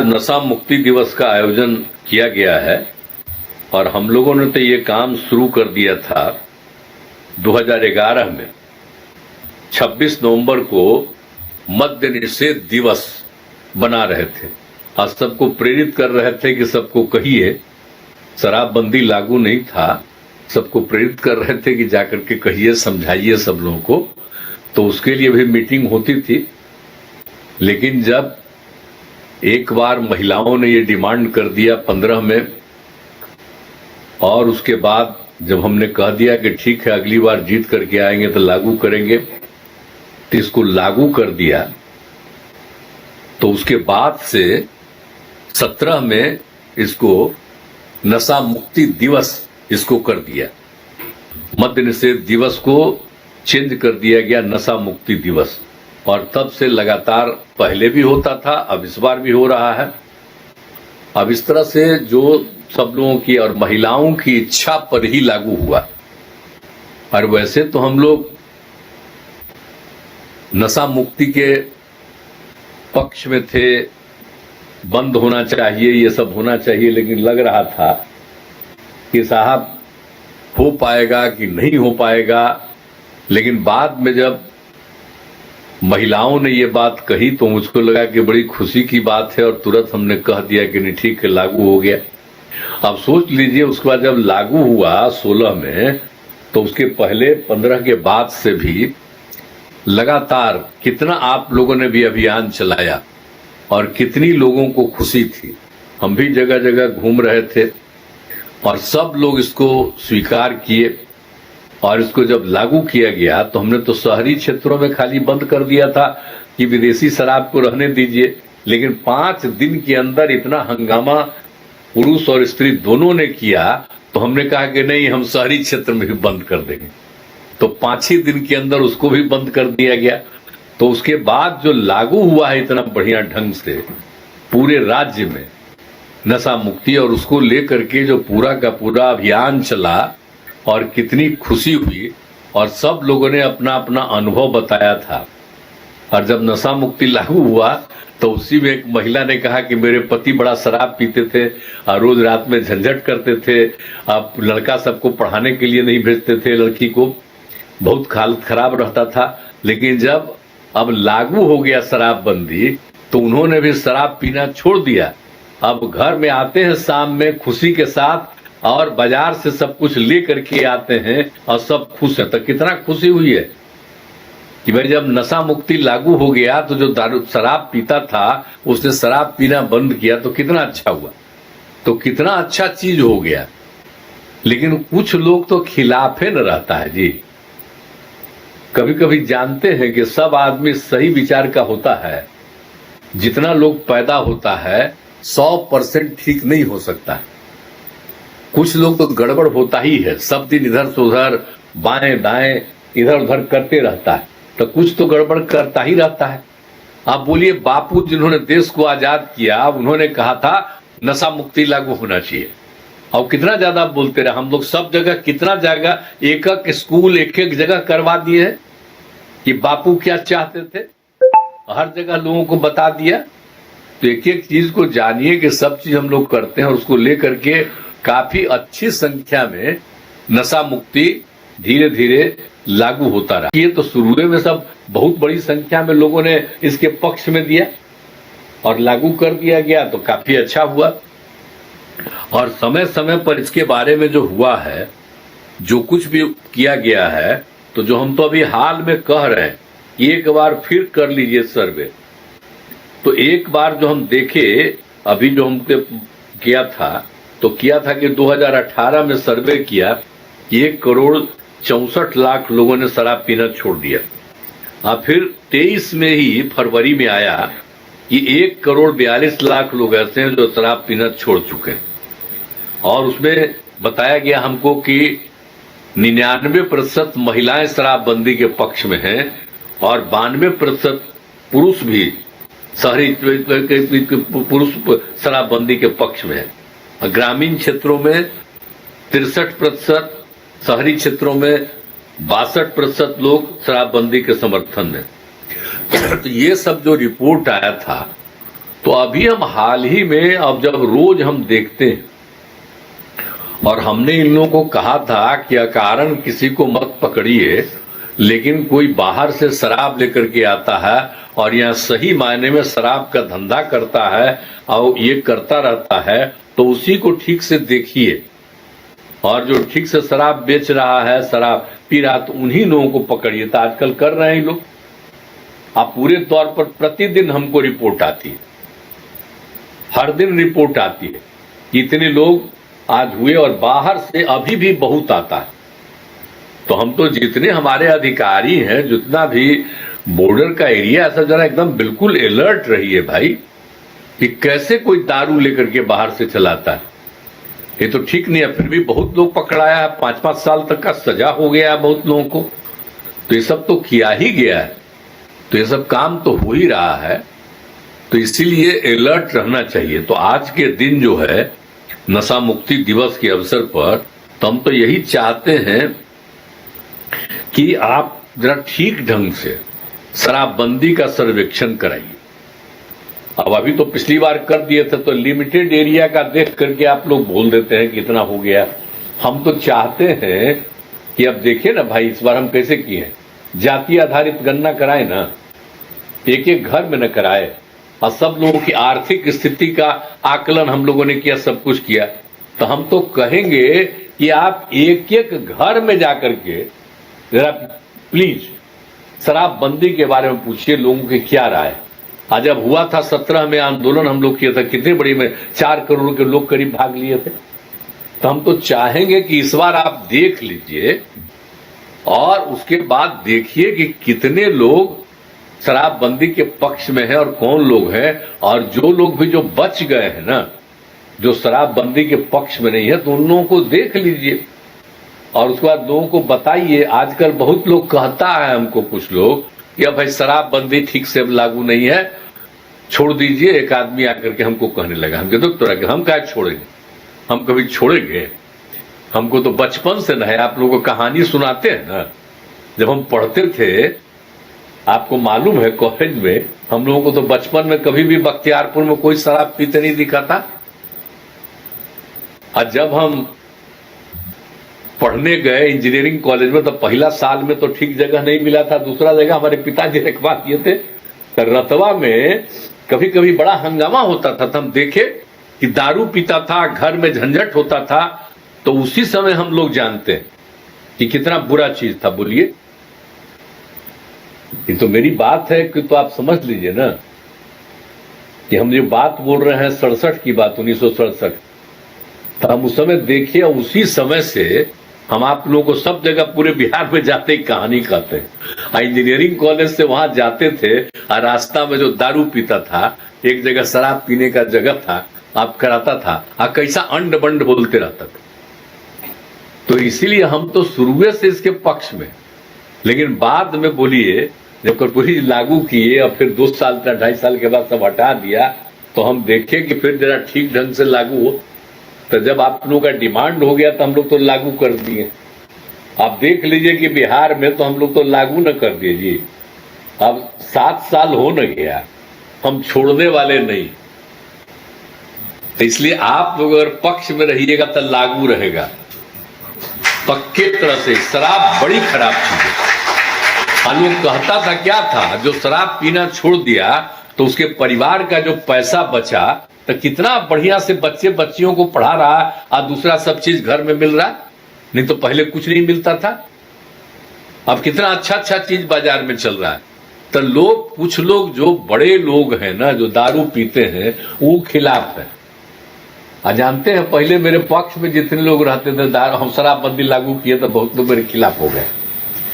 नशा मुक्ति दिवस का आयोजन किया गया है और हम लोगों ने तो ये काम शुरू कर दिया था 2011 में। 26 नवंबर को मद्य निषेध दिवस बना रहे थे और सबको प्रेरित कर रहे थे कि सबको कहिए, शराबबंदी लागू नहीं था, सबको प्रेरित कर रहे थे कि जाकर के कहिए, समझाइए सब लोगों को। तो उसके लिए भी मीटिंग होती थी। लेकिन जब एक बार महिलाओं ने ये डिमांड कर दिया 15 में, और उसके बाद जब हमने कह दिया कि ठीक है अगली बार जीत करके आएंगे तो लागू करेंगे, तो इसको लागू कर दिया। तो उसके बाद से 17 में इसको नशा मुक्ति दिवस इसको कर दिया, मद्य निषेध दिवस को चेंज कर दिया गया नशा मुक्ति दिवस। और तब से लगातार, पहले भी होता था, अब इस बार भी हो रहा है। अब इस तरह से जो सब लोगों की और महिलाओं की इच्छा पर ही लागू हुआ। और वैसे तो हम लोग नशा मुक्ति के पक्ष में थे, बंद होना चाहिए, ये सब होना चाहिए, लेकिन लग रहा था कि साहब हो पाएगा कि नहीं हो पाएगा। लेकिन बाद में जब महिलाओं ने ये बात कही तो मुझको लगा कि बड़ी खुशी की बात है, और तुरंत हमने कह दिया कि नहीं ठीक है लागू हो गया। अब सोच लीजिए, उसके बाद जब लागू हुआ 16 में, तो उसके पहले 15 के बाद से भी लगातार कितना आप लोगों ने भी अभियान चलाया और कितनी लोगों को खुशी थी। हम भी जगह जगह घूम रहे थे और सब लोग इसको स्वीकार किए। और इसको जब लागू किया गया तो हमने तो शहरी क्षेत्रों में खाली बंद कर दिया था कि विदेशी शराब को रहने दीजिए, लेकिन 5 दिन के अंदर इतना हंगामा पुरुष और स्त्री दोनों ने किया, तो हमने कहा कि नहीं, हम शहरी क्षेत्र में भी बंद कर देंगे। तो 5 ही दिन के अंदर उसको भी बंद कर दिया गया। तो उसके बाद जो लागू हुआ है इतना बढ़िया ढंग से पूरे राज्य में नशा मुक्ति, और उसको लेकर के जो पूरा का पूरा अभियान चला और कितनी खुशी हुई, और सब लोगों ने अपना अपना अनुभव बताया था। और जब नशा मुक्ति लागू हुआ तो उसी में एक महिला ने कहा कि मेरे पति बड़ा शराब पीते थे और रोज रात में झंझट करते थे, अब लड़का सबको पढ़ाने के लिए नहीं भेजते थे, लड़की को बहुत हालत खराब रहता था। लेकिन जब अब लागू हो गया शराबबंदी तो उन्होंने भी शराब पीना छोड़ दिया। अब घर में आते हैं शाम में खुशी के साथ, और बाजार से सब कुछ ले करके आते हैं और सब खुश है। तो कितना खुशी हुई है कि भाई जब नशा मुक्ति लागू हो गया तो जो दारू शराब पीता था उसने शराब पीना बंद किया, तो कितना अच्छा हुआ, तो कितना अच्छा चीज हो गया। लेकिन कुछ लोग तो खिलाफे न रहता है जी। कभी कभी जानते हैं कि सब आदमी सही विचार का होता है, जितना लोग पैदा होता है 100% ठीक नहीं हो सकता है। कुछ लोग तो गड़बड़ होता ही है, सब दिन इधर से उधर, बाएं दाएं, इधर उधर करते रहता है, तो कुछ तो गड़बड़ करता ही रहता है। आप बोलिए, बापू जिन्होंने देश को आजाद किया उन्होंने कहा था नशा मुक्ति लागू होना चाहिए, और कितना ज्यादा बोलते रहे हम लोग, सब जगह कितना जगह एक एक स्कूल एक एक जगह करवा दिए हैं कि बापू क्या चाहते थे, हर जगह लोगों को बता दिया। तो एक एक चीज को जानिए कि सब चीज हम लोग करते हैं, और उसको लेकर के काफी अच्छी संख्या में नशा मुक्ति धीरे धीरे लागू होता रहा। ये तो शुरू में सब बहुत बड़ी संख्या में लोगों ने इसके पक्ष में दिया और लागू कर दिया गया, तो काफी अच्छा हुआ। और समय समय पर इसके बारे में जो हुआ है, जो कुछ भी किया गया है, तो जो हम तो अभी हाल में कह रहे हैं, एक बार फिर कर लीजिए सर्वे। तो एक बार जो हम देखे, अभी जो हमने किया था, तो किया था कि 2018 में सर्वे किया कि 1,64,00,000 लोगों ने शराब पीना छोड़ दिया। और फिर 23 में ही फरवरी में आया कि 1,42,00,000 लोग ऐसे हैं जो शराब पीना छोड़ चुके हैं। और उसमें बताया गया हमको कि 99% महिलाएं शराबबंदी के पक्ष में हैं और 92% पुरुष भी शहरी पुरुष शराबबंदी के पक्ष में है। ग्रामीण क्षेत्रों में 63%, शहरी क्षेत्रों में 62% लोग शराबबंदी के समर्थन में। तो ये सब जो रिपोर्ट आया था, तो अभी हम हाल ही में, अब जब रोज हम देखते हैं, और हमने इन लोगों को कहा था कि अकारण किसी को मत पकड़िए, लेकिन कोई बाहर से शराब लेकर के आता है और यहाँ सही मायने में शराब का धंधा करता है और ये करता रहता है, तो उसी को ठीक से देखिए। और जो ठीक से शराब बेच रहा है, शराब पी रहा, तो उन्हीं लोगों को पकड़िए। तो आजकल कर रहे हैं लोग। आप पूरे तौर पर प्रतिदिन हमको रिपोर्ट आती है, हर दिन रिपोर्ट आती है कि इतने लोग आज हुए, और बाहर से अभी भी बहुत आता है। तो हम तो जितने हमारे अधिकारी हैं, जितना भी बॉर्डर का एरिया, ऐसा जरा एकदम बिल्कुल अलर्ट रहिए भाई कि कैसे कोई दारू लेकर के बाहर से चलाता है। ये तो ठीक नहीं है। फिर भी बहुत लोग पकड़ाया है, 5-5 साल तक का सजा हो गया है बहुत लोगों को। तो ये सब तो किया ही गया है, तो ये सब काम तो हो ही रहा है। तो इसीलिए अलर्ट रहना चाहिए। तो आज के दिन जो है नशा मुक्ति दिवस के अवसर पर, तो हम तो यही चाहते हैं कि आप जरा ठीक ढंग से शराबबंदी का सर्वेक्षण कराइए। अब अभी तो पिछली बार कर दिए थे, तो लिमिटेड एरिया का देख करके आप लोग बोल देते हैं कि इतना हो गया। हम तो चाहते हैं कि अब देखिए ना भाई, इस बार हम कैसे किए, जाति आधारित गणना कराए ना, एक एक घर में न कराए, और सब लोगों की आर्थिक स्थिति का आकलन हम लोगों ने किया, सब कुछ किया। तो हम तो कहेंगे कि आप एक एक घर में जाकर के जरा प्लीज शराबबंदी के बारे में पूछिए, लोगों की क्या राय है। आज जब हुआ था 17 में आंदोलन हम लोग किया था, कितने बड़ी में 4 करोड़ के लोग करीब भाग लिए थे। तो हम तो चाहेंगे कि इस बार आप देख लीजिए, और उसके बाद देखिए कि कितने लोग शराबबंदी के पक्ष में है और कौन लोग हैं। और जो लोग भी जो बच गए हैं ना, जो शराबबंदी के पक्ष में नहीं है, तो उन लोगों को देख लीजिए और उसके बाद लोगों को बताइए। आजकल बहुत लोग कहता है हमको, कुछ लोग, कि अब भाई शराबबंदी ठीक से अब लागू नहीं है, छोड़ दीजिए। एक आदमी आकर के हमको कहने लगा, हम कहते तो हम क्या छोड़ेंगे, हम कभी छोड़ेंगे? हमको तो बचपन से न है। आप लोगों को कहानी सुनाते हैं ना, जब हम पढ़ते थे, आपको मालूम है कॉलेज में हम लोगों को तो बचपन में कभी भी बख्तियारपुर में कोई शराब पीते नहीं दिखा था। और जब हम पढ़ने गए इंजीनियरिंग कॉलेज में, तो पहला साल में तो ठीक जगह नहीं मिला था, दूसरा जगह हमारे पिताजी रखवा दिए थे। तो रतवा में कभी कभी बड़ा हंगामा होता था, तो हम देखे कि दारू पीता था, घर में झंझट होता था। तो उसी समय हम लोग जानते हैं कि कितना बुरा चीज था। बोलिए, ये तो मेरी बात है कि तो आप समझ लीजिए ना कि हम जो बात बोल रहे हैं 67 की बात, 1967, तो हम उस समय देखिए, उसी समय से हम आप लोगों को सब जगह पूरे बिहार में जाते ही कहानी कहते हैं। इंजीनियरिंग कॉलेज से वहां जाते थे, और रास्ता में जो दारू पीता था, एक जगह शराब पीने का जगह था, आप कराता था, और कैसा अंड बंड बोलते रहता था। तो इसीलिए हम तो शुरू से इसके पक्ष में, लेकिन बाद में बोलिए जब कर्पूरी लागू किए और फिर 2 साल 2.5 साल के बाद सब हटा दिया, तो हम देखे कि फिर जरा ठीक ढंग से लागू हो। तो जब आप लोगों का डिमांड हो गया, तो हम लोग तो लागू कर दिए। आप देख लीजिए कि बिहार में तो हम लोग तो लागू न कर दिए जी। अब 7 साल हो न गया, हम छोड़ने वाले नहीं। तो इसलिए आप लोग अगर पक्ष में रहिएगा तो लागू रहेगा पक्के तरह से। शराब बड़ी खराब चीज है। लोग कहता था क्या था, जो शराब पीना छोड़ दिया तो उसके परिवार का जो पैसा बचा, तो कितना बढ़िया से बच्चे बच्चियों को पढ़ा रहा, और दूसरा सब चीज घर में मिल रहा। नहीं तो पहले कुछ नहीं मिलता था, अब कितना अच्छा अच्छा चीज बाजार में चल रहा है। तो लोग, कुछ लोग जो बड़े लोग हैं ना, जो दारू पीते हैं, वो खिलाफ है। जानते हैं, पहले मेरे पक्ष में जितने लोग रहते थे, हम शराबबंदी लागू किए तो बहुत लोग मेरे खिलाफ हो गए।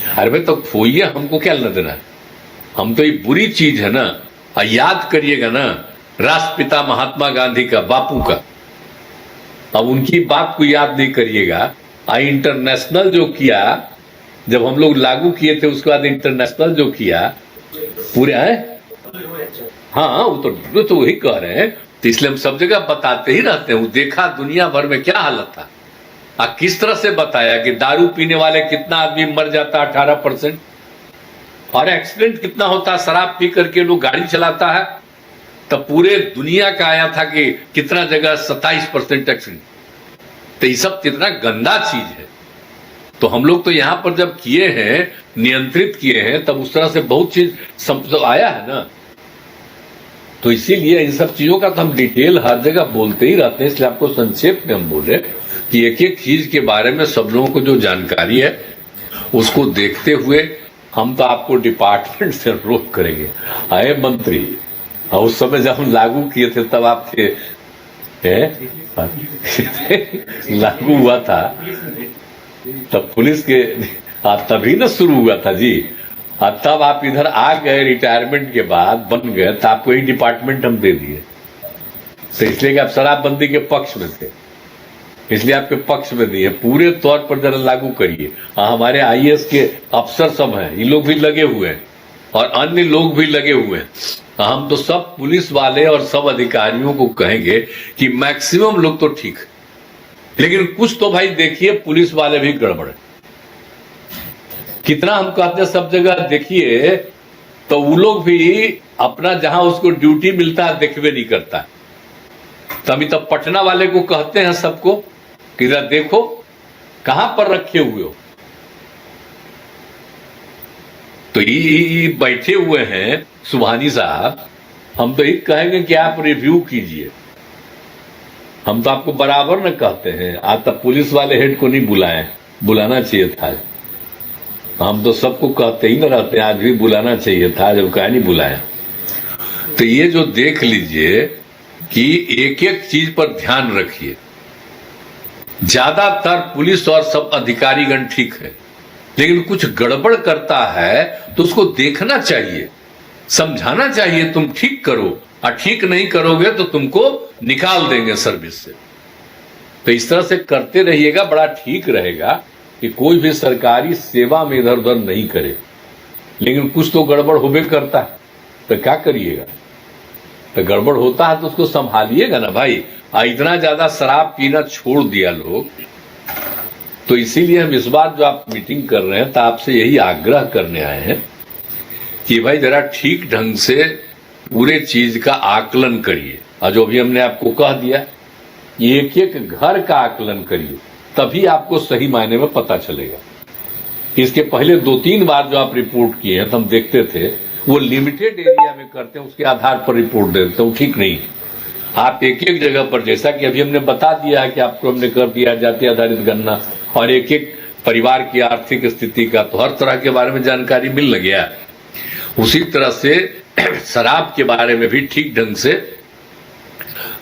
अरे भाई, तो खोइए, हमको क्या लेना देना है? हम तो ये बुरी चीज है ना। याद करिएगा ना राष्ट्रपिता महात्मा गांधी का, बापू का, अब उनकी बात को याद नहीं करिएगा। इंटरनेशनल जो किया, जब हम लोग लागू किए थे, उसके बाद इंटरनेशनल जो किया पूरे है, हाँ, वो तो वही कह रहे हैं। तो इसलिए हम सब जगह बताते ही रहते हैं। वो देखा दुनिया भर में क्या हालत था, किस तरह से बताया कि दारू पीने वाले कितना आदमी मर जाता, 18%, और एक्सीडेंट कितना होता, शराब पी करके लोग गाड़ी चलाता है, तब पूरे दुनिया का आया था कि कितना जगह 27% टैक्स। तो ये सब कितना गंदा चीज है। तो हम लोग तो यहां पर जब किए हैं, नियंत्रित किए हैं, तब उस तरह से बहुत चीज आया है ना। तो इसीलिए इन सब चीजों का तो हम डिटेल हर जगह बोलते ही रहते हैं, इसलिए आपको संक्षेप में हम बोले कि एक एक चीज के बारे में सब लोगों को जो जानकारी है उसको देखते हुए हम तो आपको डिपार्टमेंट से अनुरोध करेंगे। आए मंत्री, और उस समय जब हम लागू किए थे तब आप थे, लागू हुआ था तब पुलिस के तभी ना शुरू हुआ था जी। तब आप इधर आ गए रिटायरमेंट के बाद, बन गए, तो आपको ही डिपार्टमेंट हम दे दिए। तो इसलिए कि आप शराबबंदी के पक्ष में थे, इसलिए आपके पक्ष में दिए। पूरे तौर पर जरा लागू करिए। हमारे आईएएस के अफसर सब हैं, ये लोग भी लगे हुए हैं और अन्य लोग भी लगे हुए हैं। हम तो सब पुलिस वाले और सब अधिकारियों को कहेंगे कि मैक्सिमम लोग तो ठीक, लेकिन कुछ तो भाई देखिए पुलिस वाले भी गड़बड़। कितना हम कहते हैं सब जगह देखिए, तो वो लोग भी अपना जहां उसको ड्यूटी मिलता है देखवे नहीं करता। तभी तब पटना वाले को कहते हैं सबको कि इधर देखो कहां पर रखे हुए हो। तो ये बैठे हुए हैं सुभानी साहब, हम तो ये कहेंगे कि आप रिव्यू कीजिए। हम तो आपको बराबर न कहते हैं, आज तक पुलिस वाले हेड को नहीं बुलाए, बुलाना चाहिए था। हम तो सबको कहते ही न रहते, आज भी बुलाना चाहिए था, जब कहा नहीं बुलाया। तो ये जो देख लीजिए कि एक एक चीज पर ध्यान रखिए। ज्यादातर पुलिस और सब अधिकारीगण ठीक है, लेकिन कुछ गड़बड़ करता है तो उसको देखना चाहिए, समझाना चाहिए, तुम ठीक करो, और ठीक नहीं करोगे तो तुमको निकाल देंगे सर्विस से। तो इस तरह से करते रहिएगा, बड़ा ठीक रहेगा कि कोई भी सरकारी सेवा में इधर उधर नहीं करे। लेकिन कुछ तो गड़बड़ होबे करता है, तो क्या करिएगा। तो गड़बड़ होता है तो उसको संभालिएगा ना भाई। इतना ज्यादा शराब पीना छोड़ दिया लोग। तो इसीलिए हम इस बार जो आप मीटिंग कर रहे हैं, तो आपसे यही आग्रह करने आए हैं कि भाई जरा ठीक ढंग से पूरे चीज का आकलन करिए। और जो भी हमने आपको कह दिया, एक एक घर का आकलन करिए, तभी आपको सही मायने में पता चलेगा। इसके पहले 2-3 बार जो आप रिपोर्ट किए हैं तो हम देखते थे, वो लिमिटेड एरिया में करते हैं, उसके आधार पर रिपोर्ट देते हैं, ठीक नहीं। आप एक एक जगह पर, जैसा कि अभी हमने बता दिया है कि आपको हमने कर दिया जाति आधारित गणना, और एक एक परिवार की आर्थिक स्थिति का तो हर तरह के बारे में जानकारी मिल गया। उसी तरह से शराब के बारे में भी ठीक ढंग से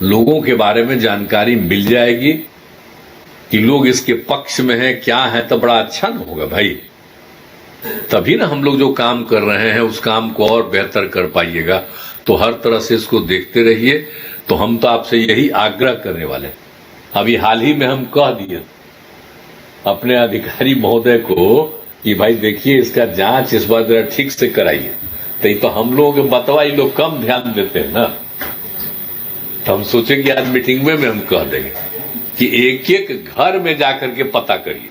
लोगों के बारे में जानकारी मिल जाएगी कि लोग इसके पक्ष में हैं, क्या है, तो बड़ा अच्छा न होगा भाई। तभी ना हम लोग जो काम कर रहे हैं उस काम को और बेहतर कर पाइएगा। तो हर तरह से इसको देखते रहिए। तो हम तो आपसे यही आग्रह करने वाले हैं। अभी हाल ही में हम कह दिए अपने अधिकारी महोदय को कि भाई देखिए इसका जांच इस बार जरा ठीक से कराइए। तो हम लोगों के बतवा ये लोग कम ध्यान देते हैं ना। तो हम सोचे कि आज मीटिंग में हम कह देंगे कि एक एक घर में जाकर के पता करिए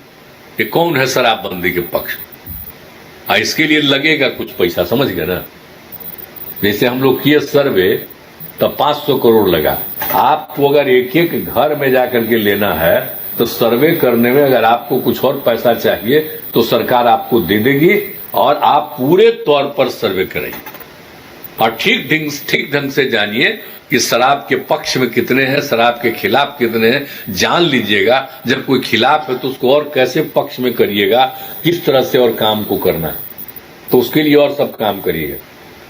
कि कौन है शराबबंदी के पक्ष। इसके लिए लगेगा कुछ पैसा, समझ गए ना। जैसे हम लोग किए सर्वे तो 500 करोड़ लगा। आपको अगर एक एक घर में जाकर के लेना है तो सर्वे करने में अगर आपको कुछ और पैसा चाहिए तो सरकार आपको दे देगी, और आप पूरे तौर पर सर्वे कराइए और ठीक ढंग से जानिए कि शराब के पक्ष में कितने हैं, शराब के खिलाफ कितने हैं, जान लीजिएगा। जब कोई खिलाफ है तो उसको और कैसे पक्ष में करिएगा, किस तरह से और काम को करना है, तो उसके लिए और सब काम करिएगा।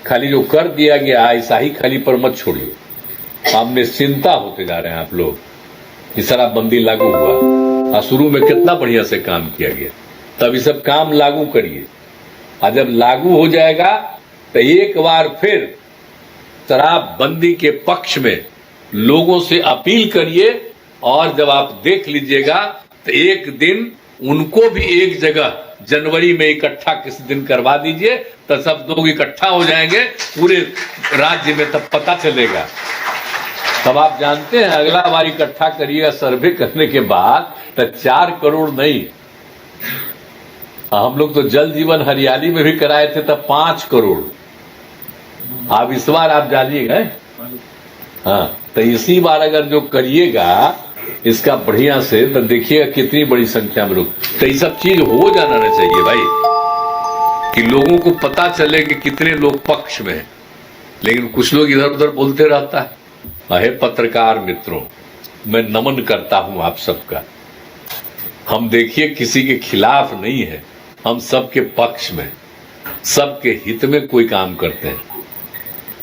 खाली जो कर दिया गया ऐसा ही खाली पर मत छोड़िए। आप निश्चिंता होते जा रहे हैं आप लोग कि शराबबंदी लागू हुआ और शुरू में कितना बढ़िया से काम किया गया। तब ये सब काम लागू करिए, और जब लागू हो जाएगा तो एक बार फिर शराबबंदी के पक्ष में लोगों से अपील करिए। और जब आप देख लीजिएगा तो एक दिन उनको भी एक जगह जनवरी में इकट्ठा किसी दिन करवा दीजिए, तो सब लोग इकट्ठा हो जाएंगे पूरे राज्य में, तब पता चलेगा। तब आप जानते हैं अगला बार इकट्ठा करिएगा सर्वे करने के बाद तो 4 करोड़ नहीं, हम लोग तो जल जीवन हरियाली में भी कराए थे तब 5 करोड़। अब इस बार आप जानिएगा हाँ, तो इसी बार अगर जो करिएगा इसका बढ़िया से, तो देखिएगा कितनी बड़ी संख्या में लोग, तो ये सब चीज हो जाना चाहिए भाई, कि लोगों को पता चले कि कितने लोग पक्ष में हैं। लेकिन कुछ लोग इधर उधर बोलते रहता है। अहे पत्रकार मित्रों, मैं नमन करता हूं आप सबका। हम देखिए किसी के खिलाफ नहीं है, हम सबके पक्ष में, सबके हित में कोई काम करते हैं।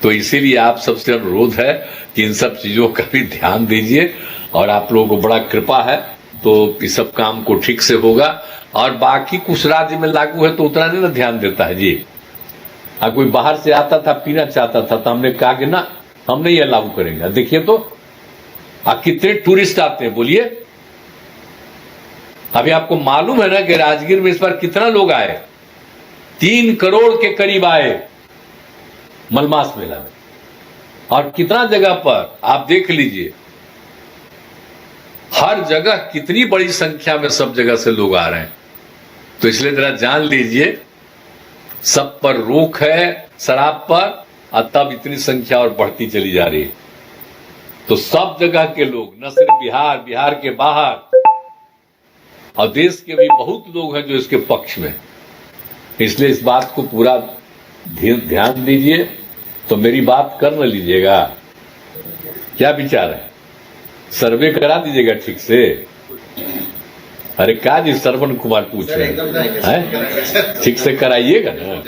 तो इसीलिए आप सबसे अनुरोध है कि इन सब चीजों का भी ध्यान दीजिए, और आप लोगों को बड़ा कृपा है तो इस सब काम को ठीक से होगा। और बाकी कुछ राज्य में लागू है तो उतना नहीं ना ध्यान देता है जी। कोई बाहर से आता था, पीना चाहता था, तो हमने कहा कि ना, हम नहीं ये लागू करेंगे। देखिए तो कितने टूरिस्ट आते हैं, बोलिए। अभी आपको मालूम है ना कि राजगीर में इस बार कितना लोग आए? 3 करोड़ के करीब आए मलमास मेला में। और कितना जगह पर आप देख लीजिए, हर जगह कितनी बड़ी संख्या में सब जगह से लोग आ रहे हैं। तो इसलिए जरा जान लीजिए, सब पर रोक है शराब पर, और तब इतनी संख्या और बढ़ती चली जा रही है। तो सब जगह के लोग, न सिर्फ बिहार, बिहार के बाहर और देश के भी बहुत लोग हैं जो इसके पक्ष में। इसलिए इस बात को पूरा ध्यान दीजिए। तो मेरी बात कर न लीजिएगा, क्या विचार है? सर्वे करा दीजिएगा ठीक से। अरे क्या जी, श्रवण कुमार पूछ रहे हैं, ठीक से कराइएगा ना,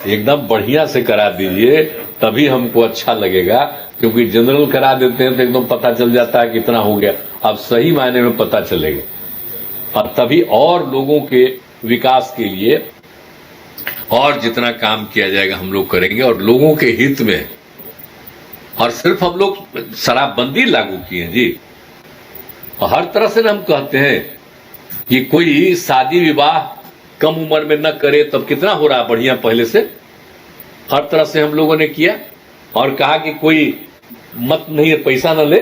एकदम बढ़िया से करा दीजिए, तभी हमको अच्छा लगेगा। क्योंकि जनरल करा देते हैं तो एकदम पता चल जाता है कितना हो गया। अब सही मायने में पता चलेगा, और तभी और लोगों के विकास के लिए और जितना काम किया जाएगा हम लोग करेंगे, और लोगों के हित में। और सिर्फ हम लोग शराबबंदी लागू किए हैं जी, और हर तरह से हम कहते हैं कि कोई शादी विवाह कम उम्र में न करे, तब कितना हो रहा बढ़िया पहले से। हर तरह से हम लोगों ने किया, और कहा कि कोई मत नहीं, पैसा न ले,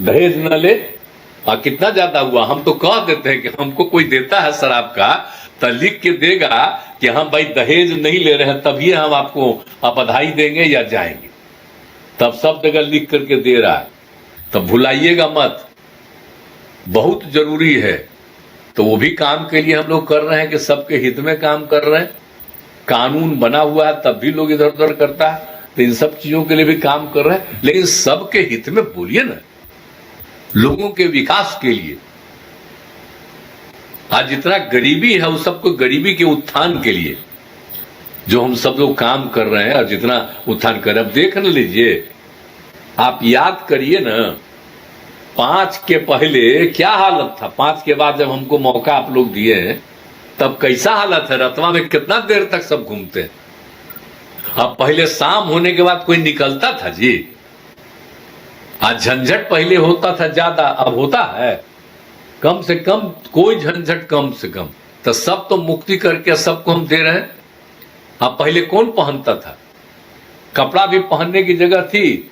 दहेज न ले। और कितना ज्यादा हुआ, हम तो कह देते हैं कि हमको कोई देता है शराब का, तो लिख के देगा कि हम भाई दहेज नहीं ले रहे हैं, तभी हम आपको बधाई देंगे या जाएंगे। तब सब जगह लिख करके दे रहा है, तब भुलाइएगा मत, बहुत जरूरी है। तो वो भी काम के लिए हम लोग कर रहे हैं कि सबके हित में काम कर रहे हैं। कानून बना हुआ है तब भी लोग इधर उधर करता है, तो इन सब चीजों के लिए भी काम कर रहे हैं। लेकिन सबके हित में बोलिए ना, लोगों के विकास के लिए। आज जितना गरीबी है, उस सबको गरीबी के उत्थान के लिए जो हम सब लोग काम कर रहे हैं, और जितना उत्थान कर रहे हैं। अब देख न लीजिए, आप याद करिए ना, 5 के पहले क्या हालत था, 5 के बाद जब हमको मौका आप लोग दिए हैं, तब कैसा हालत है? रतवा में कितना देर तक सब घूमते हैं। अब पहले शाम होने के बाद कोई निकलता था जी। आज झंझट पहले होता था ज्यादा, अब होता है कम से कम, कोई झंझट कम से कम। तो सब तो मुक्ति करके सबको हम दे रहे हैं। अब पहले कौन पहनता था? कपड़ा भी पहनने की जगह थी।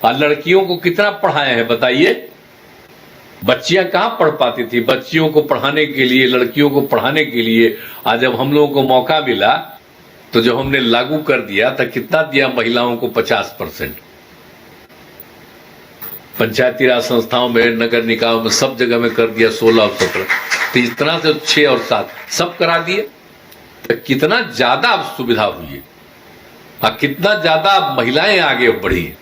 और लड़कियों को कितना पढ़ाए हैं बताइए? बच्चियां कहां पढ़ पाती थी? बच्चियों को पढ़ाने के लिए, लड़कियों को पढ़ाने के लिए आज जब हम लोगों को मौका मिला, तो जब हमने लागू कर दिया, तो कितना दिया महिलाओं को? 50%। पंचायती राज संस्थाओं में, नगर निकायों में, सब जगह में कर दिया 16 और 17। तो इस तरह से 6 और 7 सब करा दिए। तो कितना ज्यादा अब सुविधा हुई है, और कितना ज्यादा महिलाएं आगे बढ़ी है।